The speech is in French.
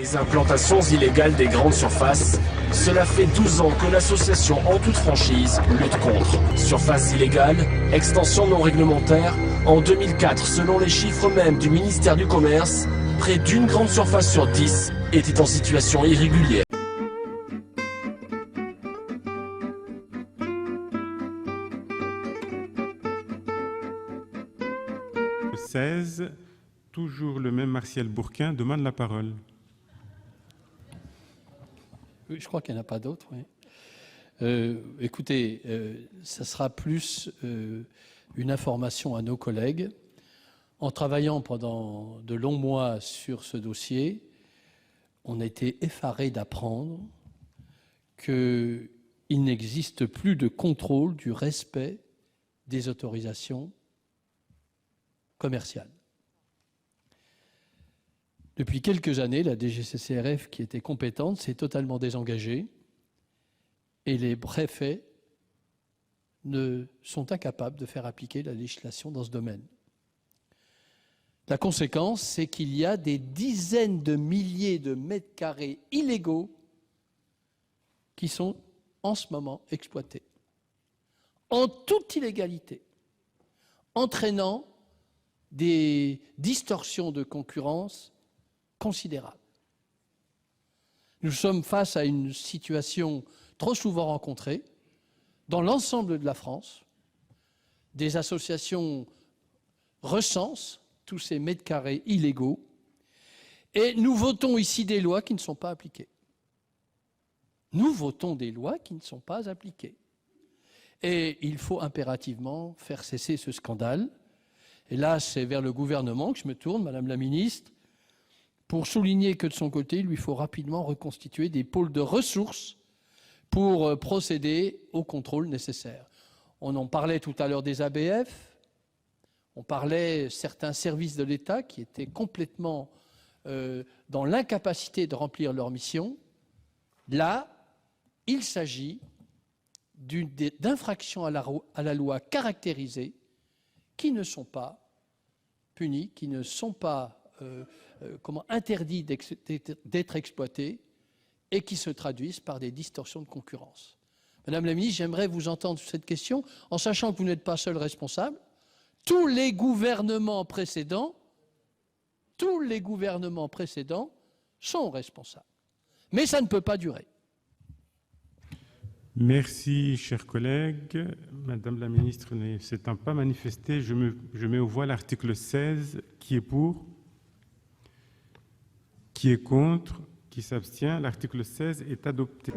Les implantations illégales des grandes surfaces, cela fait 12 ans que l'association En Toute Franchise lutte contre. Surfaces illégales, extension non réglementaire, en 2004, selon les chiffres même du ministère du Commerce, près d'une grande surface sur 10 était en situation irrégulière. Le 16, toujours le même Martial Bourquin demande la parole. Oui, je crois qu'il n'y en a pas d'autres. Oui. Écoutez, ça sera plus une information à nos collègues. En travaillant pendant de longs mois sur ce dossier, on a été effarés d'apprendre qu'il n'existe plus de contrôle du respect des autorisations commerciales. Depuis quelques années, la DGCCRF, qui était compétente, s'est totalement désengagée et les préfets sont incapables de faire appliquer la législation dans ce domaine. La conséquence, c'est qu'il y a des dizaines de milliers de mètres carrés illégaux qui sont en ce moment exploités, en toute illégalité, entraînant des distorsions de concurrence considérables. Nous sommes face à une situation trop souvent rencontrée dans l'ensemble de la France. Des associations recensent tous ces mètres carrés illégaux et nous votons ici des lois qui ne sont pas appliquées. Nous votons des lois qui ne sont pas appliquées. Et il faut impérativement faire cesser ce scandale. Et là, c'est vers le gouvernement que je me tourne, Madame la Ministre, pour souligner que de son côté, il lui faut rapidement reconstituer des pôles de ressources pour procéder au contrôle nécessaire. On en parlait tout à l'heure des ABF, on parlait de certains services de l'État qui étaient complètement dans l'incapacité de remplir leur mission. Là, il s'agit d'infractions à la loi caractérisées qui ne sont pas punis, qui ne sont pas interdits d'être exploités et qui se traduisent par des distorsions de concurrence. Madame la ministre, j'aimerais vous entendre sur cette question, en sachant que vous n'êtes pas seul responsable. Tous les gouvernements précédents sont responsables. Mais ça ne peut pas durer. Merci, chers collègues. Madame la ministre ne s'étant pas manifestée, je mets aux voix l'article 16. Qui est pour? Qui est contre? Qui s'abstient? L'article 16 est adopté.